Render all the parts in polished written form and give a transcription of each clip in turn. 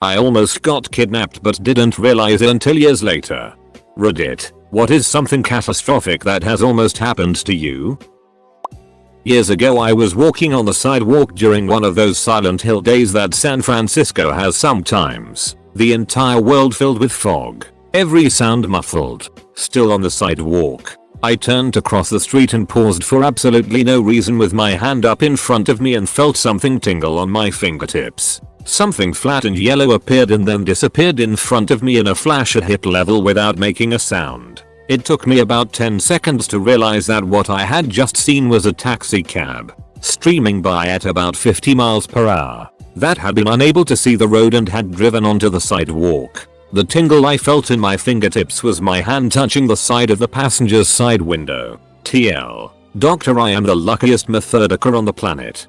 I almost got kidnapped but didn't realize it until years later. Reddit. What is something catastrophic that has almost happened to you? Years ago I was walking on the sidewalk during one of those Silent Hill days that San Francisco has sometimes. The entire world filled with fog. Every sound muffled. Still on the sidewalk. I turned to cross the street and paused for absolutely no reason with my hand up in front of me and felt something tingle on my fingertips. Something flat and yellow appeared and then disappeared in front of me in a flash at hip level without making a sound. It took me about 10 seconds to realize that what I had just seen was a taxi cab, streaming by at about 50 miles per hour, that had been unable to see the road and had driven onto the sidewalk. The tingle I felt in my fingertips was my hand touching the side of the passenger's side window. TL. Doctor, I am the luckiest methodiker on the planet.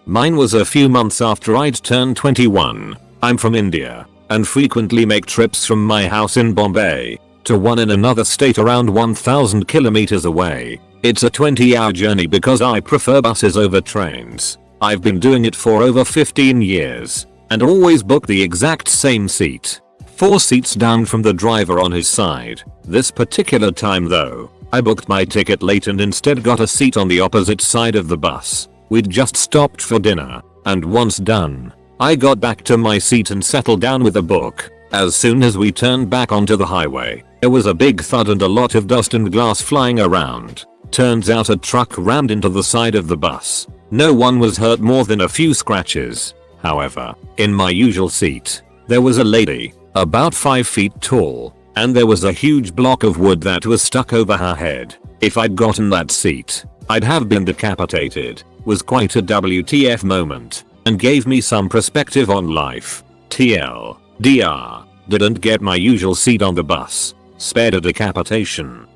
Mine was a few months after I'd turned 21. I'm from India and frequently make trips from my house in Bombay to one in another state around 1000 kilometers away. It's a 20-hour journey because I prefer buses over trains. I've been doing it for over 15 years and always book the exact same seat, 4 seats down from the driver on his side. This particular time though, I booked my ticket late and instead got a seat on the opposite side of the bus. We'd just stopped for dinner, and once done, I got back to my seat and settled down with a book. As soon as we turned back onto the highway, there was a big thud and a lot of dust and glass flying around. Turns out a truck rammed into the side of the bus. No one was hurt more than a few scratches. However, in my usual seat, there was a lady, about 5 feet tall, and there was a huge block of wood that was stuck over her head. If I'd gotten that seat, I'd have been decapitated. Was quite a WTF moment, and gave me some perspective on life. TL. DR. Didn't get my usual seat on the bus. Spared a decapitation.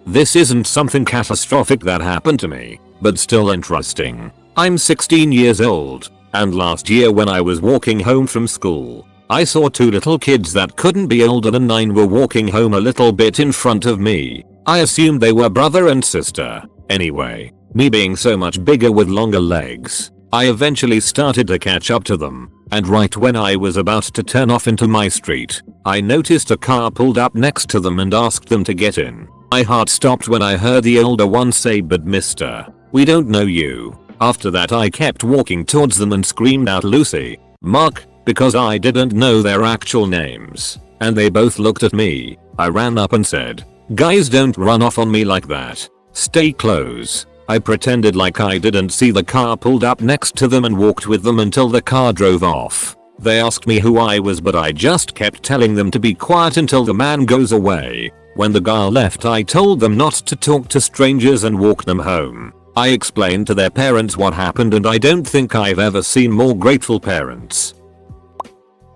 This isn't something catastrophic that happened to me, but still interesting. I'm 16 years old, and last year when I was walking home from school, I saw 2 little kids that couldn't be older than 9 were walking home a little bit in front of me. I assumed they were brother and sister. Anyway, me being so much bigger with longer legs, I eventually started to catch up to them, and right when I was about to turn off into my street, I noticed a car pulled up next to them and asked them to get in. My heart stopped when I heard the older one say, "But mister, we don't know you." After that I kept walking towards them and screamed out, "Lucy, Mark," because I didn't know their actual names, and they both looked at me. I ran up and said, "Guys, don't run off on me like that. Stay close." I pretended like I didn't see the car pulled up next to them and walked with them until the car drove off. They asked me who I was, but I just kept telling them to be quiet until the man goes away. When the guy left, I told them not to talk to strangers and walked them home. I explained to their parents what happened, and I don't think I've ever seen more grateful parents.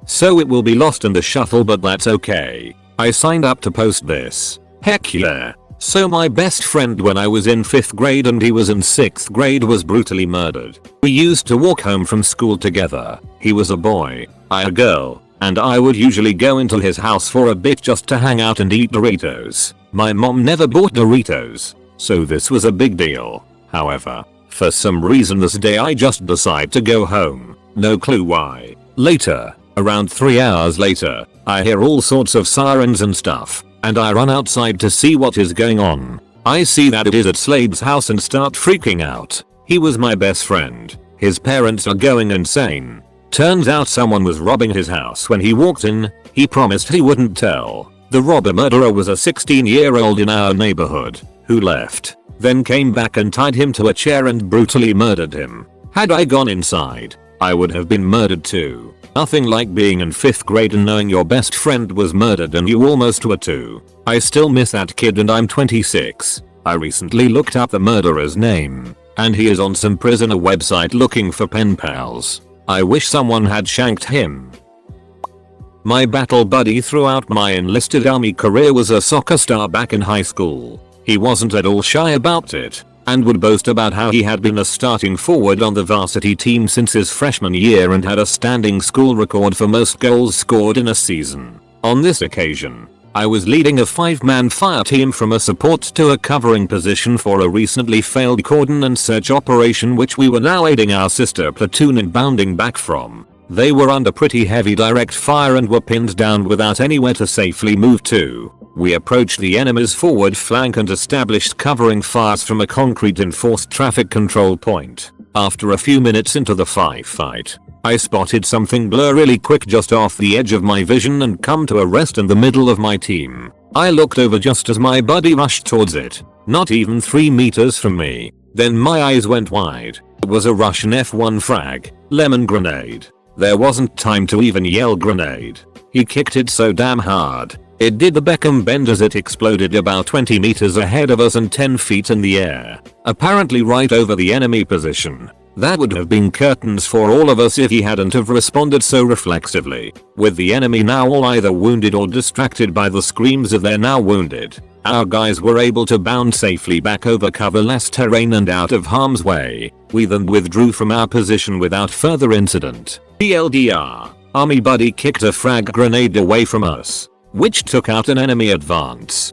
So it will be lost in the shuffle, but that's okay. I signed up to post this. Heck yeah. So my best friend when I was in 5th grade and he was in 6th grade was brutally murdered. We used to walk home from school together. He was a boy, I a girl, and I would usually go into his house for a bit just to hang out and eat Doritos. My mom never bought Doritos, so this was a big deal. However, for some reason this day I just decided to go home. No clue why. Later, around 3 hours later, I hear all sorts of sirens and stuff, and I run outside to see what is going on. I see that it is at Slade's house and start freaking out. He was my best friend. His parents are going insane. Turns out someone was robbing his house when he walked in. He promised he wouldn't tell. The robber murderer was a 16-year-old in our neighborhood who left, then came back and tied him to a chair and brutally murdered him. Had I gone inside, I would have been murdered too. Nothing like being in 5th grade and knowing your best friend was murdered and you almost were too. I still miss that kid and I'm 26. I recently looked up the murderer's name, and he is on some prisoner website looking for pen pals. I wish someone had shanked him. My battle buddy throughout my enlisted army career was a soccer star back in high school. He wasn't at all shy about it, and would boast about how he had been a starting forward on the varsity team since his freshman year and had a standing school record for most goals scored in a season. On this occasion, I was leading a 5-man fire team from a support to a covering position for a recently failed cordon and search operation which we were now aiding our sister platoon in bounding back from. They were under pretty heavy direct fire and were pinned down without anywhere to safely move to. We approached the enemy's forward flank and established covering fires from a concrete enforced traffic control point. After a few minutes into the fight, I spotted something blur really quick just off the edge of my vision and come to a rest in the middle of my team. I looked over just as my buddy rushed towards it, not even 3 meters from me. Then my eyes went wide. It was a Russian F1 frag, lemon grenade. There wasn't time to even yell grenade. He kicked it so damn hard. It did the Beckham bend as it exploded about 20 meters ahead of us and 10 feet in the air, apparently right over the enemy position. That would have been curtains for all of us if he hadn't have responded so reflexively. With the enemy now all either wounded or distracted by the screams of their now wounded, our guys were able to bound safely back over coverless terrain and out of harm's way. We then withdrew from our position without further incident. TLDR, Army buddy kicked a frag grenade away from us, which took out an enemy advance.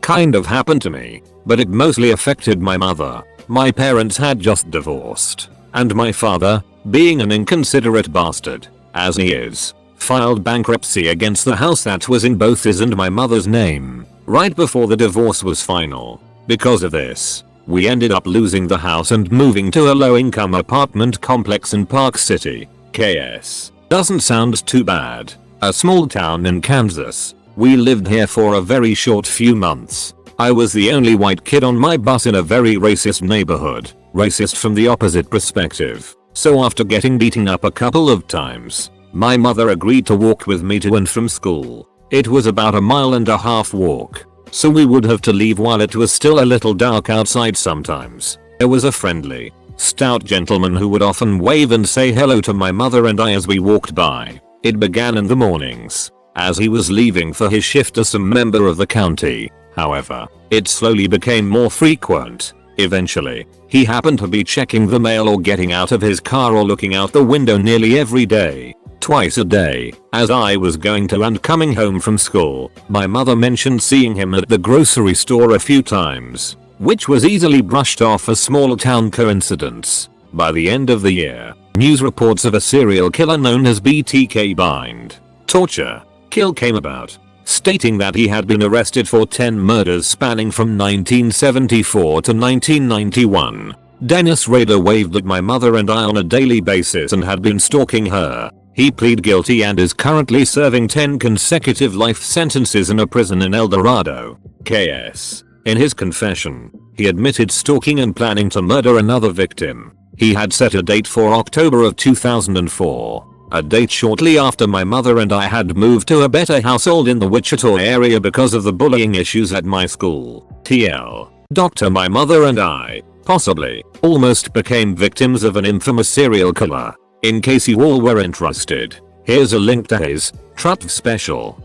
Kind of happened to me, but it mostly affected my mother. My parents had just divorced, and my father, being an inconsiderate bastard, as he is, filed bankruptcy against the house that was in both his and my mother's name, right before the divorce was final. Because of this, we ended up losing the house and moving to a low-income apartment complex in Park City, KS. Doesn't sound too bad. A small town in Kansas. We lived here for a very short few months. I was the only white kid on my bus in a very racist neighborhood. Racist from the opposite perspective. So after getting beaten up a couple of times, my mother agreed to walk with me to and from school. It was about a 1.5 mile walk, so we would have to leave while it was still a little dark outside sometimes. There was a friendly, stout gentleman who would often wave and say hello to my mother and I as we walked by. It began in the mornings, as he was leaving for his shift as some member of the county. However, it slowly became more frequent. Eventually, he happened to be checking the mail or getting out of his car or looking out the window nearly every day. Twice a day, as I was going to and coming home from school. My mother mentioned seeing him at the grocery store a few times, which was easily brushed off as small town coincidence. By the end of the year, news reports of a serial killer known as BTK bind, torture, kill came about, stating that he had been arrested for 10 murders spanning from 1974 to 1991. Dennis Rader waved at my mother and I on a daily basis and had been stalking her. He pleaded guilty and is currently serving 10 consecutive life sentences in a prison in El Dorado, KS. In his confession, he admitted stalking and planning to murder another victim. He had set a date for October of 2004, a date shortly after my mother and I had moved to a better household in the Wichita area because of the bullying issues at my school. TL. Doctor, my mother and I, possibly, almost became victims of an infamous serial killer. In case you all were interested, here's a link to his Trut special.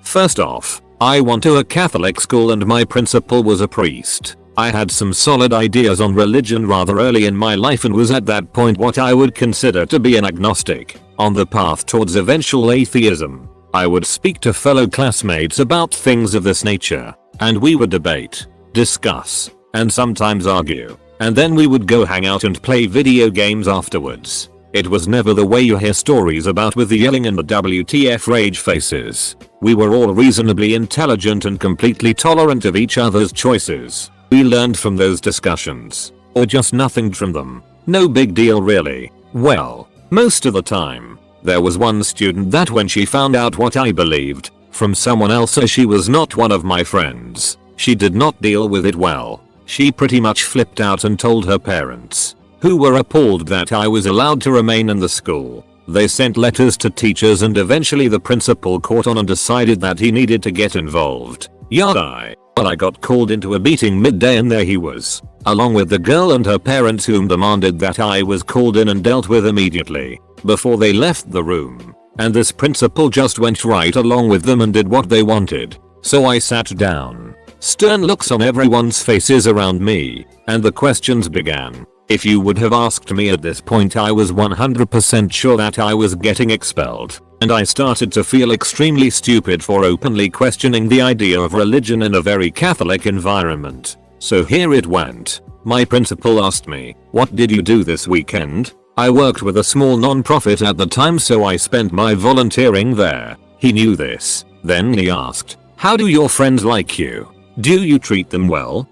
First off, I went to a Catholic school and my principal was a priest. I had some solid ideas on religion rather early in my life and was at that point what I would consider to be an agnostic, on the path towards eventual atheism. I would speak to fellow classmates about things of this nature, and we would debate, discuss, and sometimes argue. And then we would go hang out and play video games afterwards. It was never the way you hear stories about with the yelling and the WTF rage faces. We were all reasonably intelligent and completely tolerant of each other's choices. We learned from those discussions. Or just nothing from them. No big deal really. Well, most of the time. There was one student that when she found out what I believed from someone else as she was not one of my friends, she did not deal with it well. She pretty much flipped out and told her parents, who were appalled that I was allowed to remain in the school. They sent letters to teachers and eventually the principal caught on and decided that he needed to get involved. Yada. Well, I got called into a meeting midday and there he was, along with the girl and her parents whom demanded that I was called in and dealt with immediately, before they left the room. And this principal just went right along with them and did what they wanted. So I sat down. Stern looks on everyone's faces around me, and the questions began. If you would have asked me at this point, I was 100% sure that I was getting expelled, and I started to feel extremely stupid for openly questioning the idea of religion in a very Catholic environment. So here it went. My principal asked me, "What did you do this weekend?" I worked with a small non-profit at the time, so I spent my volunteering there. He knew this. Then he asked, how do your friends like you? Do you treat them well?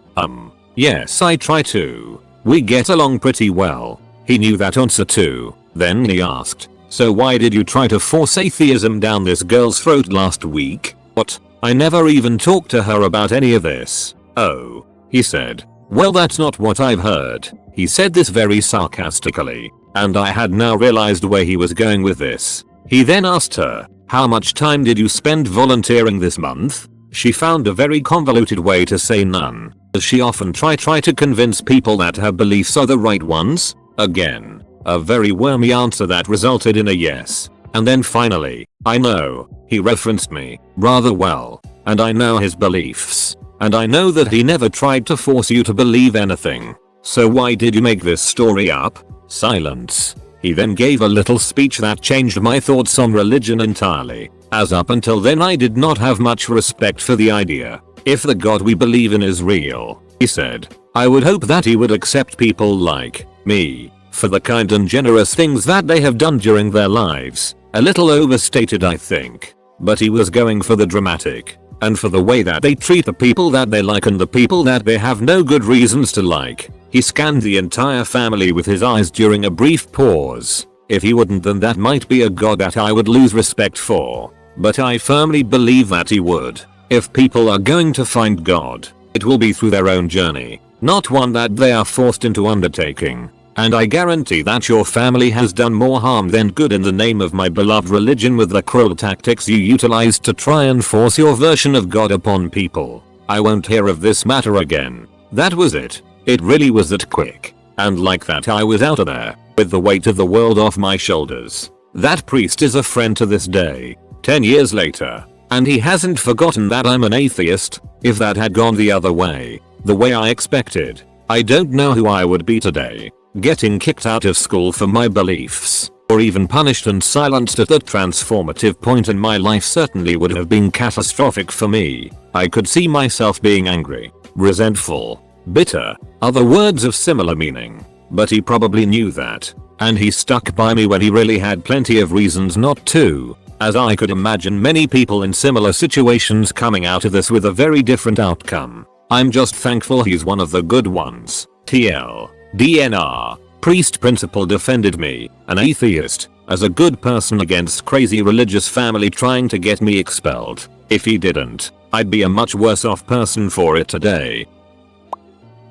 Yes, I try to. We get along pretty well. He knew that answer too. Then he asked, so why did you try to force atheism down this girl's throat last week? What? I never even talked to her about any of this. Oh. He said. Well, that's not what I've heard. He said this very sarcastically, and I had now realized where he was going with this. He then asked her, how much time did you spend volunteering this month? She found a very convoluted way to say none, as she often try to convince people that her beliefs are the right ones. Again, a very wormy answer that resulted in a yes. And then finally, I know, he referenced me rather well, and I know his beliefs, and I know that he never tried to force you to believe anything. So why did you make this story up? Silence. He then gave a little speech that changed my thoughts on religion entirely, as up until then I did not have much respect for the idea. If the God we believe in is real, he said, I would hope that he would accept people like me for the kind and generous things that they have done during their lives. A little overstated, I think, but he was going for the dramatic, and for the way that they treat the people that they like and the people that they have no good reasons to like. He scanned the entire family with his eyes during a brief pause. If he wouldn't, then that might be a God that I would lose respect for. But I firmly believe that he would. If people are going to find God, it will be through their own journey, not one that they are forced into undertaking. And I guarantee that your family has done more harm than good in the name of my beloved religion with the cruel tactics you utilized to try and force your version of God upon people. I won't hear of this matter again. That was it. It really was that quick. And like that I was out of there, with the weight of the world off my shoulders. That priest is a friend to this day, 10 years later. And he hasn't forgotten that I'm an atheist. If that had gone the other way, the way I expected, I don't know who I would be today. Getting kicked out of school for my beliefs, or even punished and silenced at that transformative point in my life certainly would have been catastrophic for me. I could see myself being angry, resentful, bitter, other words of similar meaning. But he probably knew that, and he stuck by me when he really had plenty of reasons not to, as I could imagine many people in similar situations coming out of this with a very different outcome. I'm just thankful he's one of the good ones. TL. DNR. Priest principal defended me, an atheist, as a good person against crazy religious family trying to get me expelled. If he didn't, I'd be a much worse off person for it today.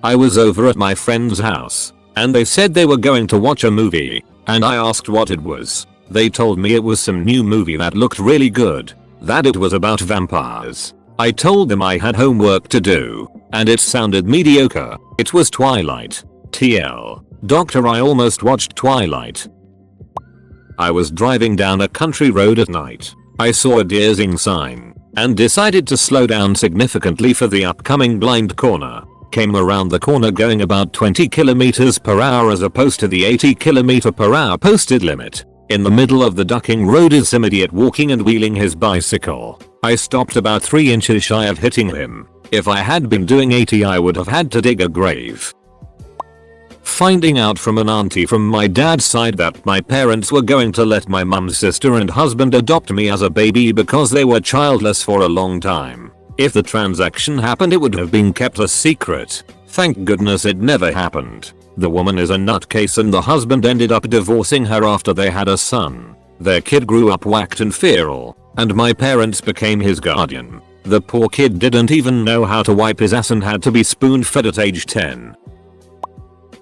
I was over at my friend's house, and they said they were going to watch a movie, and I asked what it was. They told me it was some new movie that looked really good, that it was about vampires. I told them I had homework to do, and it sounded mediocre. It was Twilight. TL. Doctor, I almost watched Twilight. I was driving down a country road at night. I saw a deersing sign, and decided to slow down significantly for the upcoming blind corner. Came around the corner going about 20 km per hour as opposed to the 80 km per hour posted limit. In the middle of the ducking road is some idiot walking and wheeling his bicycle. I stopped about 3 inches shy of hitting him. If I had been doing 80, I would have had to dig a grave. Finding out from an auntie from my dad's side that my parents were going to let my mum's sister and husband adopt me as a baby because they were childless for a long time. If the transaction happened, it would have been kept a secret. Thank goodness it never happened. The woman is a nutcase and the husband ended up divorcing her after they had a son. Their kid grew up whacked and feral, and my parents became his guardian. The poor kid didn't even know how to wipe his ass and had to be spoon-fed at age 10.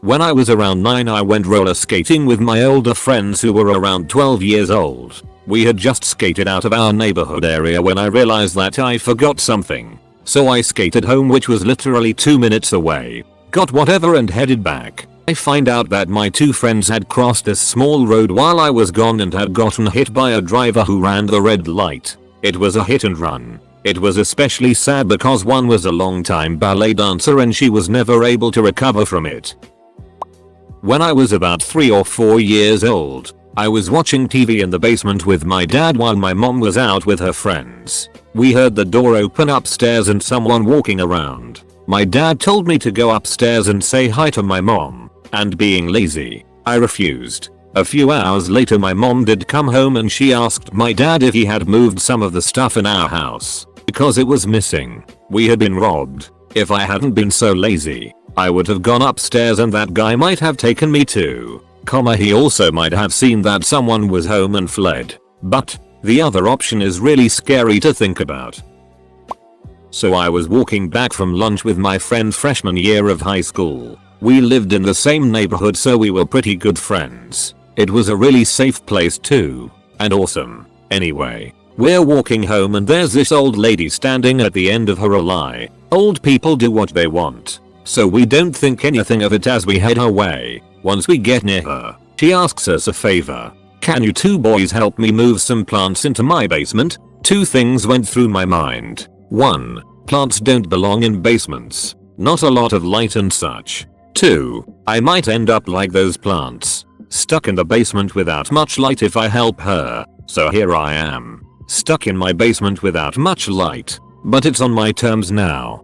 When I was around 9, I went roller skating with my older friends who were around 12 years old. We had just skated out of our neighborhood area when I realized that I forgot something. So I skated home, which was literally 2 minutes away. Got whatever and headed back. I find out that my two friends had crossed this small road while I was gone and had gotten hit by a driver who ran the red light. It was a hit and run. It was especially sad because one was a long-time ballet dancer and she was never able to recover from it. When I was about 3 or 4 years old, I was watching TV in the basement with my dad while my mom was out with her friends. We heard the door open upstairs and someone walking around. My dad told me to go upstairs and say hi to my mom, and being lazy, I refused. A few hours later my mom did come home and she asked my dad if he had moved some of the stuff in our house because it was missing. We had been robbed. If I hadn't been so lazy, I would have gone upstairs and that guy might have taken me too. He also might have seen that someone was home and fled. But the other option is really scary to think about. So I was walking back from lunch with my friend freshman year of high school. We lived in the same neighborhood so we were pretty good friends. It was a really safe place too. And awesome. Anyway, we're walking home and there's this old lady standing at the end of her alley. Old people do what they want. So we don't think anything of it as we head her way. Once we get near her, she asks us a favor. Can you two boys help me move some plants into my basement? Two things went through my mind. 1. Plants don't belong in basements. Not a lot of light and such. 2. I might end up like those plants, stuck in the basement without much light if I help her. So here I am, stuck in my basement without much light, but it's on my terms now.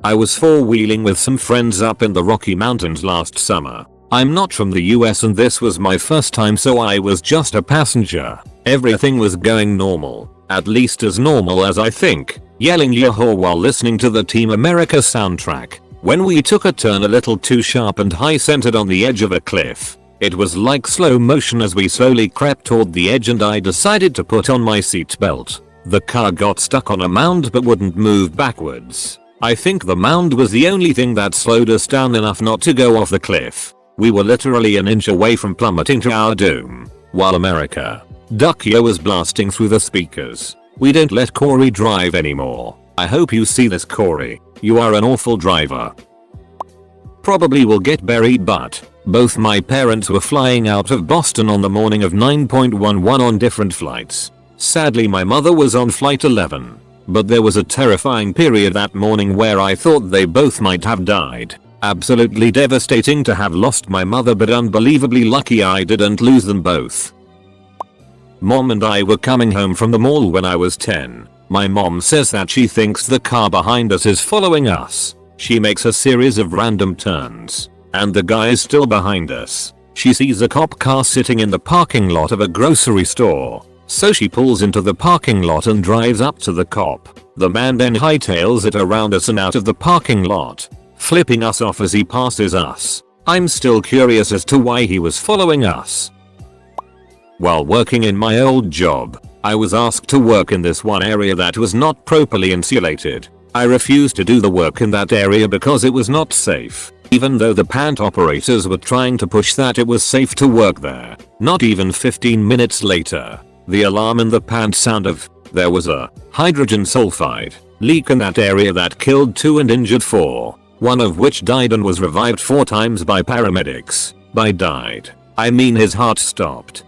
I was four-wheeling with some friends up in the Rocky Mountains last summer. I'm not from the US and this was my first time so I was just a passenger. Everything was going normal, at least as normal as I think, yelling yahoo while listening to the Team America soundtrack. When we took a turn a little too sharp and high centered on the edge of a cliff, it was like slow motion as we slowly crept toward the edge and I decided to put on my seatbelt. The car got stuck on a mound but wouldn't move backwards. I think the mound was the only thing that slowed us down enough not to go off the cliff. We were literally an inch away from plummeting to our doom. While America Duck Yo was blasting through the speakers. We don't let Corey drive anymore. I hope you see this, Corey. You are an awful driver. Probably will get buried, but both my parents were flying out of Boston on the morning of 9.11 on different flights. Sadly my mother was on flight 11. But there was a terrifying period that morning where I thought they both might have died. Absolutely devastating to have lost my mother, but unbelievably lucky I didn't lose them both. Mom and I were coming home from the mall when I was 10. My mom says that she thinks the car behind us is following us. She makes a series of random turns, and the guy is still behind us. She sees a cop car sitting in the parking lot of a grocery store. So she pulls into the parking lot and drives up to the cop. The man then hightails it around us and out of the parking lot, flipping us off as he passes us. I'm still curious as to why he was following us. While working in my old job, I was asked to work in this one area that was not properly insulated. I refused to do the work in that area because it was not safe, even though the plant operators were trying to push that it was safe to work there. Not even 15 minutes later, the alarm in the plant sounded. There was a hydrogen sulfide leak in that area that killed 2 and injured 4, one of which died and was revived 4 times by paramedics. By died, I mean his heart stopped.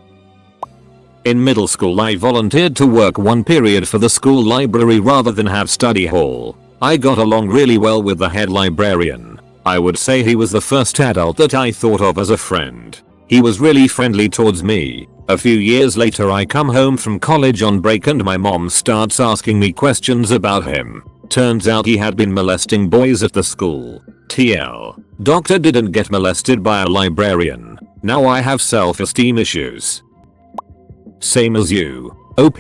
In middle school I volunteered to work one period for the school library rather than have study hall. I got along really well with the head librarian. I would say he was the first adult that I thought of as a friend. He was really friendly towards me. A few years later I come home from college on break and my mom starts asking me questions about him. Turns out he had been molesting boys at the school. TL. Doctor didn't get molested by a librarian. Now I have self-esteem issues. Same as you. OP.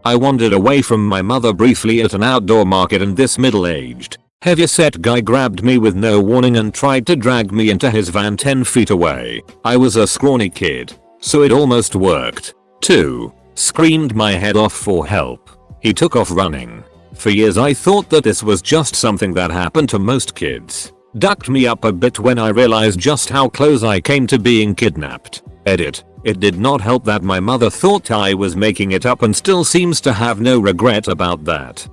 I wandered away from my mother briefly at an outdoor market and this middle-aged, heavyset guy grabbed me with no warning and tried to drag me into his van 10 feet away. I was a scrawny kid, so it almost worked. 2. Screamed my head off for help. He took off running. For years I thought that this was just something that happened to most kids. Ducked me up a bit when I realized just how close I came to being kidnapped. Edit. It did not help that my mother thought I was making it up and still seems to have no regret about that.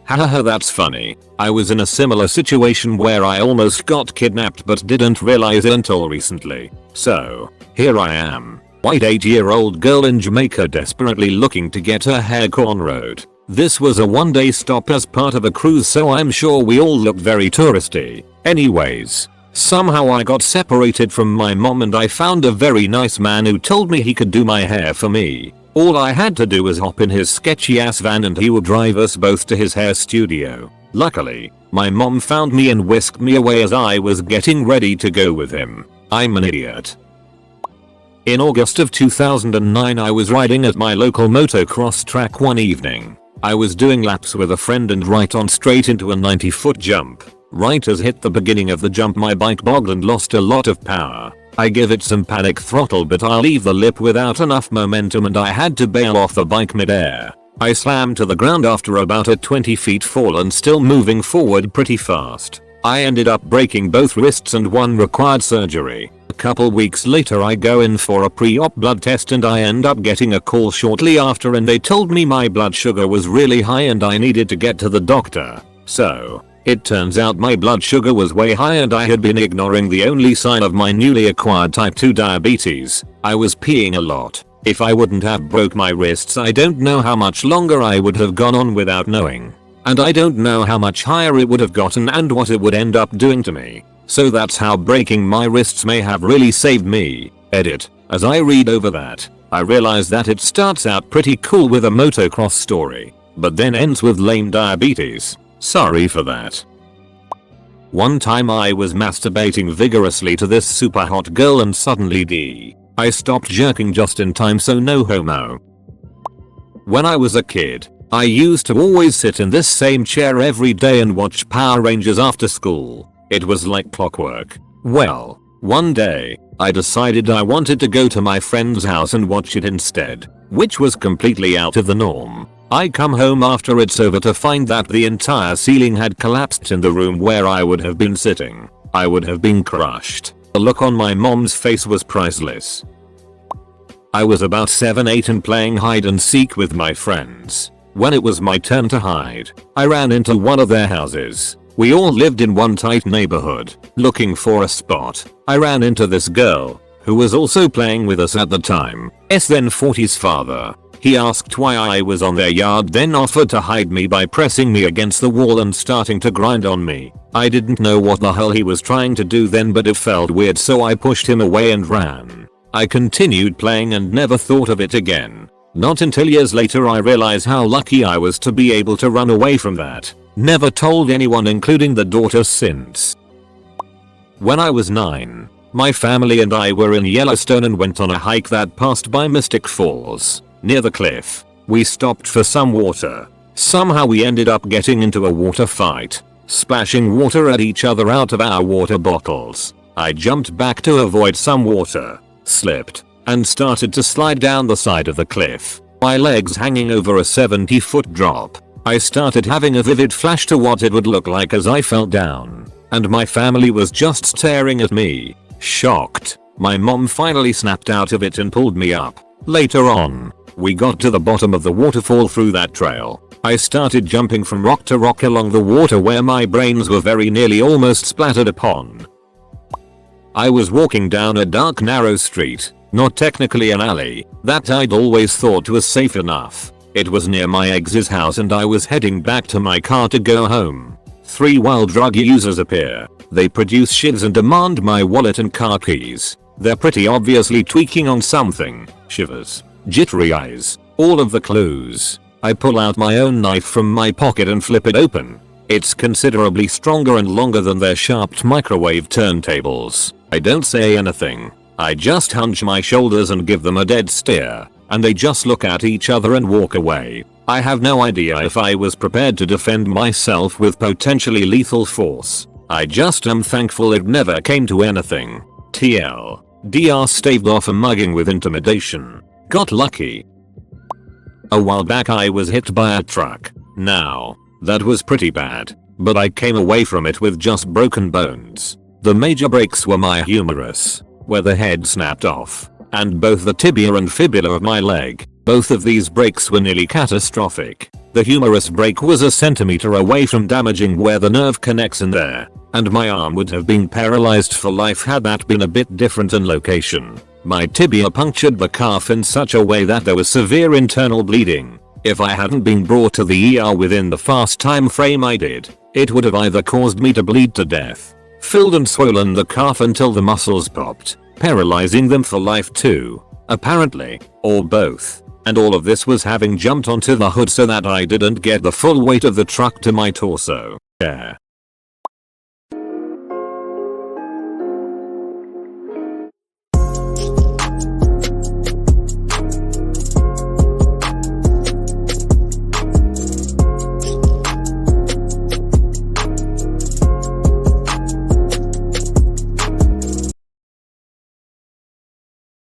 Hahaha, that's funny. I was in a similar situation where I almost got kidnapped but didn't realize it until recently. So, here I am. White 8-year-old girl in Jamaica desperately looking to get her hair cornrowed. This was a one-day stop as part of a cruise, so I'm sure we all looked very touristy. Anyways, somehow I got separated from my mom and I found a very nice man who told me he could do my hair for me. All I had to do was hop in his sketchy ass van and he would drive us both to his hair studio. Luckily, my mom found me and whisked me away as I was getting ready to go with him. I'm an idiot. In August of 2009 I was riding at my local motocross track one evening. I was doing laps with a friend and right on straight into a 90-foot jump. Right as hit the beginning of the jump my bike bogged and lost a lot of power. I give it some panic throttle but I leave the lip without enough momentum and I had to bail off the bike mid-air. I slammed to the ground after about a 20 feet fall and still moving forward pretty fast. I ended up breaking both wrists and one required surgery. A couple weeks later I go in for a pre-op blood test and I end up getting a call shortly after and they told me my blood sugar was really high and I needed to get to the doctor. So, it turns out my blood sugar was way high and I had been ignoring the only sign of my newly acquired type 2 diabetes. I was peeing a lot. If I wouldn't have broke my wrists I don't know how much longer I would have gone on without knowing. And I don't know how much higher it would have gotten and what it would end up doing to me. So that's how breaking my wrists may have really saved me. Edit. As I read over that, I realize that it starts out pretty cool with a motocross story, but then ends with lame diabetes. Sorry for that. One time I was masturbating vigorously to this super hot girl and suddenly I stopped jerking just in time, so no homo. When I was a kid, I used to always sit in this same chair every day and watch Power Rangers after school. It was like clockwork. Well, one day, I decided I wanted to go to my friend's house and watch it instead, which was completely out of the norm. I come home after it's over to find that the entire ceiling had collapsed in the room where I would have been sitting. I would have been crushed. The look on my mom's face was priceless. I was about 7-8 and playing hide and seek with my friends. When it was my turn to hide, I ran into one of their houses. We all lived in one tight neighborhood. Looking for a spot, I ran into this girl, who was also playing with us at the time, then 40's father. He asked why I was on their yard, then offered to hide me by pressing me against the wall and starting to grind on me. I didn't know what the hell he was trying to do then, but it felt weird, so I pushed him away and ran. I continued playing and never thought of it again. Not until years later I realized how lucky I was to be able to run away from that. Never told anyone, including the daughter, since. When I was 9, my family and I were in Yellowstone and went on a hike that passed by Mystic Falls. Near the cliff, we stopped for some water. Somehow we ended up getting into a water fight, splashing water at each other out of our water bottles. I jumped back to avoid some water, slipped, and started to slide down the side of the cliff, my legs hanging over a 70-foot drop. I started having a vivid flash to what it would look like as I fell down, and my family was just staring at me, shocked. My mom finally snapped out of it and pulled me up. Later on, we got to the bottom of the waterfall through that trail. I started jumping from rock to rock along the water where my brains were very nearly almost splattered upon. I was walking down a dark narrow street, not technically an alley, that I'd always thought was safe enough. It was near my ex's house and I was heading back to my car to go home. 3 wild drug users appear. They produce shivs and demand my wallet and car keys. They're pretty obviously tweaking on something. Shivers, jittery eyes, all of the clues. I pull out my own knife from my pocket and flip it open. It's considerably stronger and longer than their sharp microwave turntables. I don't say anything. I just hunch my shoulders and give them a dead stare, and they just look at each other and walk away. I have no idea if I was prepared to defend myself with potentially lethal force. I just am thankful it never came to anything. TL. DR staved off a mugging with intimidation. Got lucky. A while back I was hit by a truck. Now, that was pretty bad, but I came away from it with just broken bones. The major breaks were my humerus, where the head snapped off, and both the tibia and fibula of my leg. Both of these breaks were nearly catastrophic. The humerus break was a centimeter away from damaging where the nerve connects in there, and my arm would have been paralyzed for life had that been a bit different in location. My tibia punctured the calf in such a way that there was severe internal bleeding. If I hadn't been brought to the ER within the fast time frame I did, it would have either caused me to bleed to death, filled and swollen the calf until the muscles popped, paralyzing them for life too, apparently, or both. And all of this was having jumped onto the hood so that I didn't get the full weight of the truck to my torso. Yeah.